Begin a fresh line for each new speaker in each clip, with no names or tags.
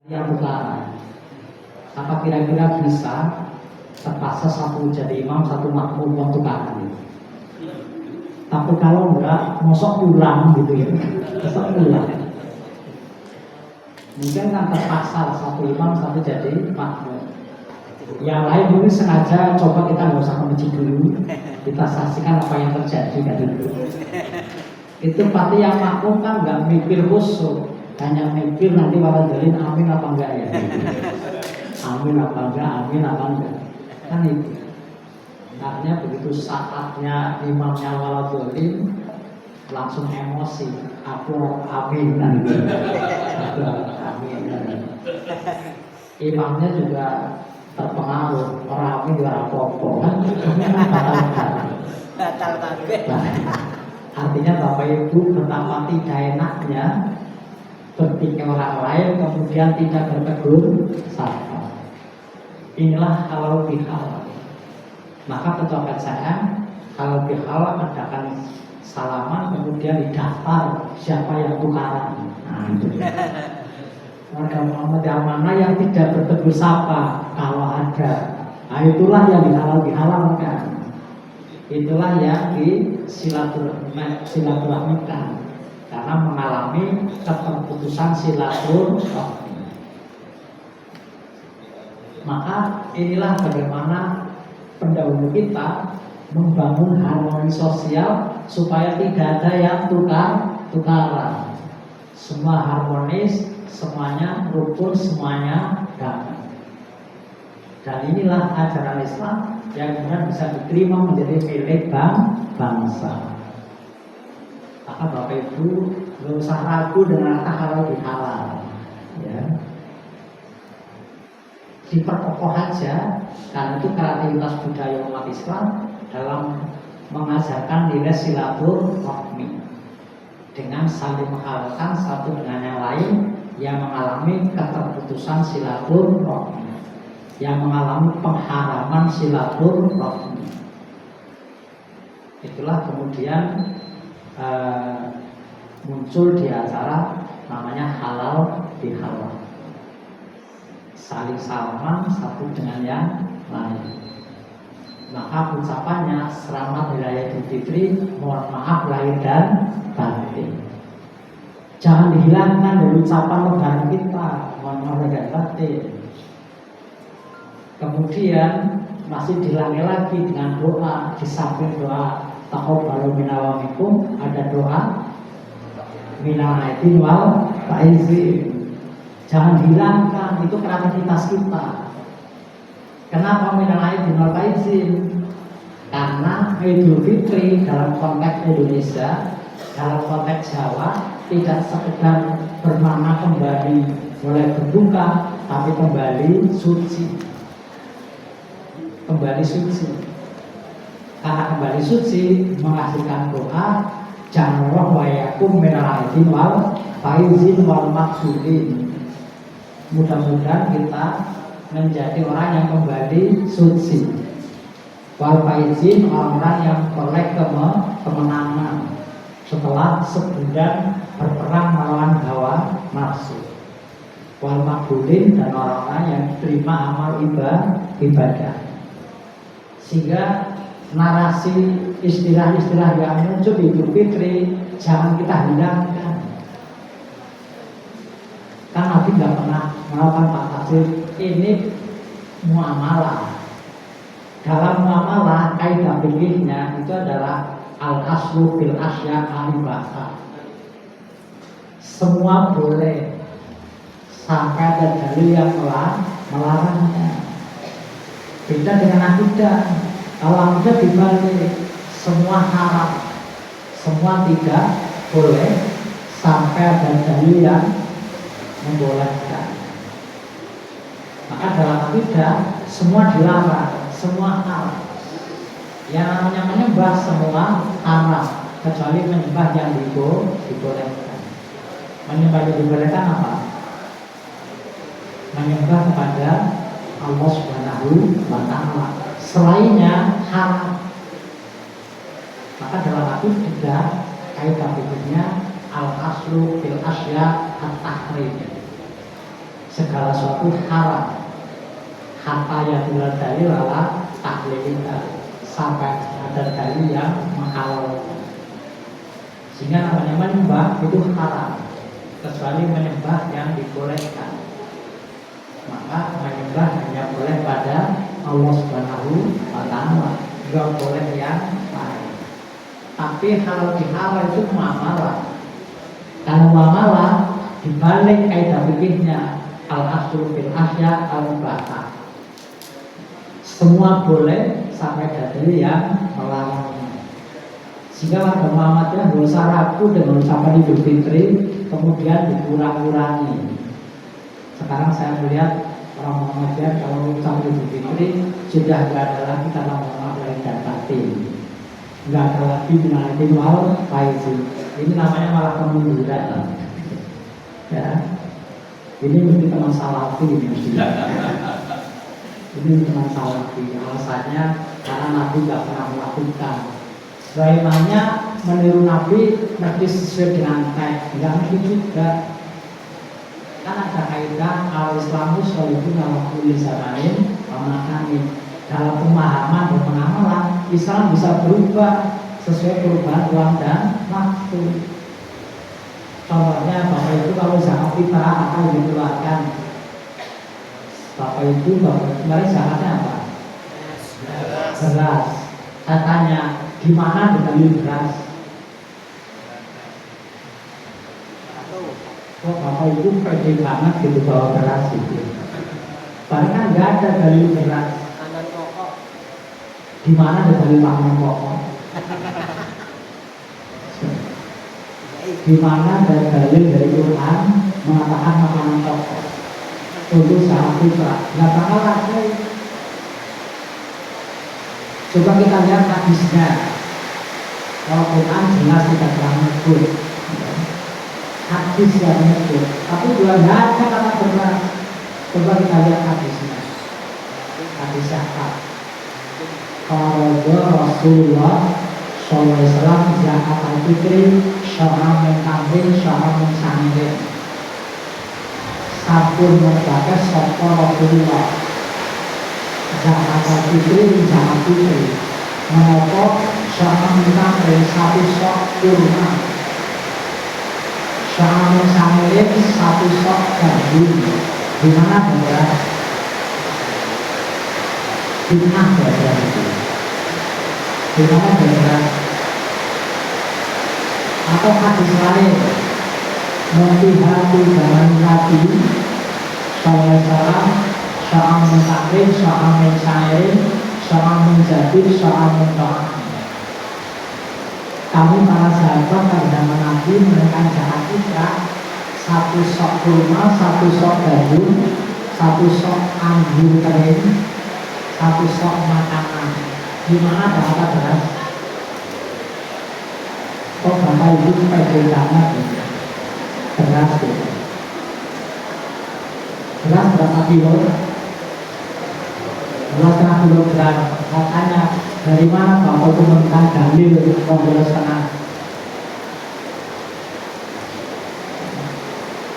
yang utara. Apa kira-kira bisa terpaksa satu jadi imam, satu makmum yang tukaran? Tapi kalau enggak, mosok pulang gitu ya, mosok pulang. Mungkin kan terpaksa satu imam, satu jadi makmum. Yang lain mungkin sengaja coba kita nggak usah ke masjid dulu, kita saksikan apa yang terjadi kan dulu. Itu pasti yang makmum kan nggak mikir khusyuk, hanya mikir nanti waladhalin amin apa enggak ya. Amin apa enggak, kan itu. Artinya begitu saatnya imamnya waladhalin langsung emosi, aku amin kan gitu. Aku amin kan. Imamnya juga terpengaruh, orang amin juga apa-apa kan, batal kabeh. Artinya Bapak Ibu betapa tidak enaknya ketika orang lain kemudian tidak bertegur sapa. Inilah halal bihalal. Maka pejabat saya kalau bihalal adakan salaman kemudian didaftar siapa yang tukaran. Nah, itu. Warga Muhammad yang mana yang tidak bertegur sapa kalau ada. Nah, itulah yang dihalalkan. Itulah yang silaturahmikan karena mengalami keterputusan silaturahmi. Maka inilah bagaimana pendahulu kita membangun harmoni sosial supaya tidak ada yang tukaran. Semua harmonis, semuanya rukun, semuanya damai. Dan inilah ajaran Islam yang kemudian bisa diterima menjadi milik bangsa. Maka Bapak Ibu nggak usah ragu dengan kata halal bihalal, ya. Diperkokoh aja, karena itu kreativitas budaya umat Islam dalam mengajarkan nilai silaturahmi dengan saling mengharapkan satu dengan yang lain yang mengalami keterputusan silaturahmi, yang mengalami pengharaman silaturahmi. Itulah kemudian muncul di acara namanya halal bihalal, saling salaman satu dengan yang lain. Maka ucapannya selamat Hari Raya Idul Fitri, mohon maaf lahir dan batin. Jangan dihilangkan dari ucapan lebaran kita, mohon maaf lahir dan batin. Kemudian masih dilangi lagi dengan doa, di samping doa taqabbalu minna wa minkum ada doa minal aidin wal faizin. Jangan hilangkan, itu kreativitas kita. Kenapa minal aidin wal faizin? Karena Idul Fitri dalam konteks Indonesia, dalam konteks Jawa tidak sekedar bermakna kembali mulai berbuka, tapi kembali suci. Kembali suci. Karena kembali suci menghasilkan doa jangan wa yakum minal aidin wal faizin wal maksudin. Mudah-mudahan kita menjadi orang yang kembali suci. Wal faizin, orang-orang yang kolek kemenangan setelah sebulan berperang melawan hawa nafsu. Wal maksudin, dan orang-orang yang terima amal ibadah. Sehingga narasi istilah-istilah yang muncul di Idul Fitri jangan kita hilangkan. Kan Nabi tidak pernah melakukan fantasi. Ini muamalah. Dalam muamalah kaidah fikihnya itu adalah al-aslu fil asya al-ibahah. Semua boleh sampai ada dalil yang melarangnya. Beda dengan akidah. Kalau akidah dibalik, semua haram, semua tidak boleh sampai ada dalil yang membolehkan. Maka dalam akidah semua dilarang, semua haram. Yang namanya menyembah semua haram, kecuali menyembah yang dibolehkan. Menyembah yang dibolehkan apa? Menyembah kepada Allah Subhanahu wa Ta'ala. Selainnya haram. Maka dalam akidah kaidah fikihnya al-aslu fil asya at-tahrim. segala sesuatu haram. Hatta ya bila dalil lala taklilita, sampai ada dalil yang menghalalkan. Sehingga namanya menyembah itu haram, kecuali menyembah yang dibolehkan. Maka menyembah hanya boleh pada Allah Subhanahu wa Ta'ala, tidak boleh yang lain. Tapi kalau dihalal itu muamalah. Kalau muamalah dibalik kaidah fikihnya al-aslu bil asya al-mubah. Semua boleh sampai dalil yang melarangnya. Sehingga warga Muhammadiyah nggak usah ragu dengan ucapan Idul Fitri kemudian dikurang-kurangi. Sekarang saya melihat orang Muhammadiyah kalau ucapan Idul Fitri sudah nggak ada lagi karena Muhammad lahir dan batin, nggak ada lagi minalaidin wal faizin. Ini namanya malah kemunduran. Ya, ini mesti teman salafi ini mesti. Ini teman salafi. Alasannya karena Nabi nggak pernah melakukan. Sebagaimana meniru Nabi mesti sesuai dengan teks, nggak mesti juga. Kan ada kaidah al-Islamu sholihun ala kulli zamanin wa makanin. Dalam pemahaman dan pengamalan Islam bisa berubah sesuai perubahan ruang dan waktu. Contohnya Bapak Ibu kalau zakat fitrah akan dikeluarkan. Bapak Ibu kemarin zakatnya apa? Beras. Saya tanya, di mana dalil beras? Kok Bapak Ibu pede banget gitu bawa beras itu? Padahal kan nggak ada dalil beras. Di mana ada dalil makanan pokok? Di mana ada dalil dari Quran mengatakan makanan pokok untuk zakat fitrah? Nggak bakal ada. Coba kita lihat hadisnya. Kalau Quran jelas tidak pernah menyebut, hadis yang menyebut, tapi juga nggak ada kata beras. Coba kita lihat hadisnya. Hadis zakat. Kalau Rasulullah Sallallahu Alaihi Wasallam zakat al-fitri syar'an min kambing syar'an min sangin. Sabun membaca sapa Rasulullah zakat al-fitri zakat fitri. Menapa syar'an min kambing satu sok kurma. Syar'an min sangin satu sok gandum. Di mana beras? Di mana beras itu? Di mana beras? Atau hadis lain Mempihati zaman Nabi Sallallahu Alaihi Wasallam Sya'am mentakrim, sya'am mensairin Sya'am menjadid, sya'am menta'am. Kami para sahabat pada zaman Nabi menekan zakat fitrah satu sok kurma, satu sok gandum, satu sok anggur kering, satu sok makanan. Di mana ada kata beras? Kok Bapak Ibu pede banget ya? Beras itu. Beras berapa kilo? 2,5 kilogram. Katanya dari mana Bapak Ibu menemukan dalil 2,5?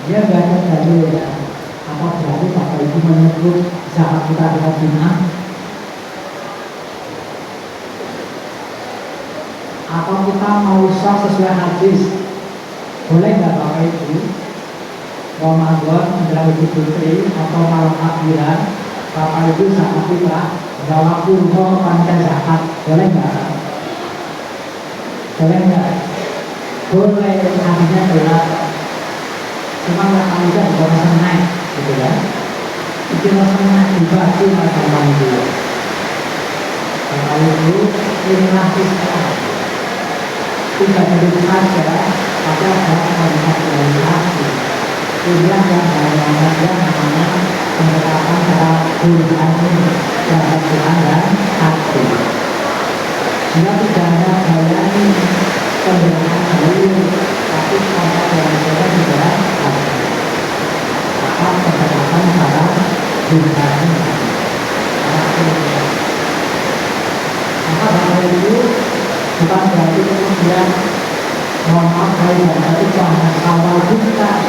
Dia nggak ada dalil ya. Apa berarti Bapak Ibu menyebut zakat kita dengan zina? Atau kita mau usah sesuai hadis? Boleh nggak Bapak Ibu Ramadan menjelang Idul Fitri atau malam takbiran Bapak Ibu zakat fitrah bawa kurma pancen zakat? Boleh nggak? Boleh nggak? Boleh, hadisnya jelas. Cuma nggak tahu juga juga masih naik, gitu ya. Itu masih naik juga itu masalah itu. Bapak Ibu inilah Islam. Tidak begitu saja, tapi ada organisasi. Kemudian yang namanya penerapan cara Quran ini dalam Quran dan hadis. Dia tidak hanya melayani pemberian dalil, tapi sama dengan cara juga hadis. Maka penerapan cara Quran ini. Maka Bapak Ibu bukan berarti kemudian mohon maaf kalau itu jangan awal bukan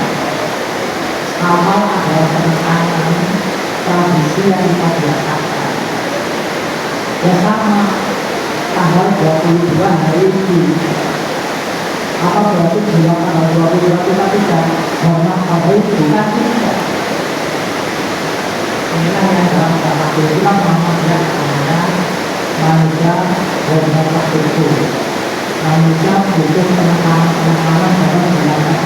Amal adalah penekanan tradisi yang kita biasakan. Ya sama, tanggal 22 hari ini. Apa berarti bilang tanggal 22 kita tidak hormat pada itu? Kan tidak. Inilah yang dalam bahasa Islam namanya manusia hormat waktu itu. Manusia butuh penekanan dalam belajar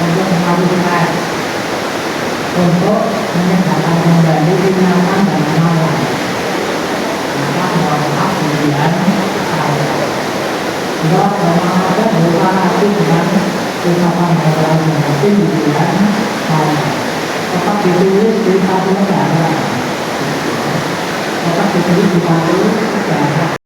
untuk mengawinkan, untuk menegakkan kembali ingatan dan amalan. Maka mohon maaf kemudian saya ada berupa hati dengan ucapan moral yang hati kemudian saya tetap ditulis di satu negara, tetap ditulis di satu negara.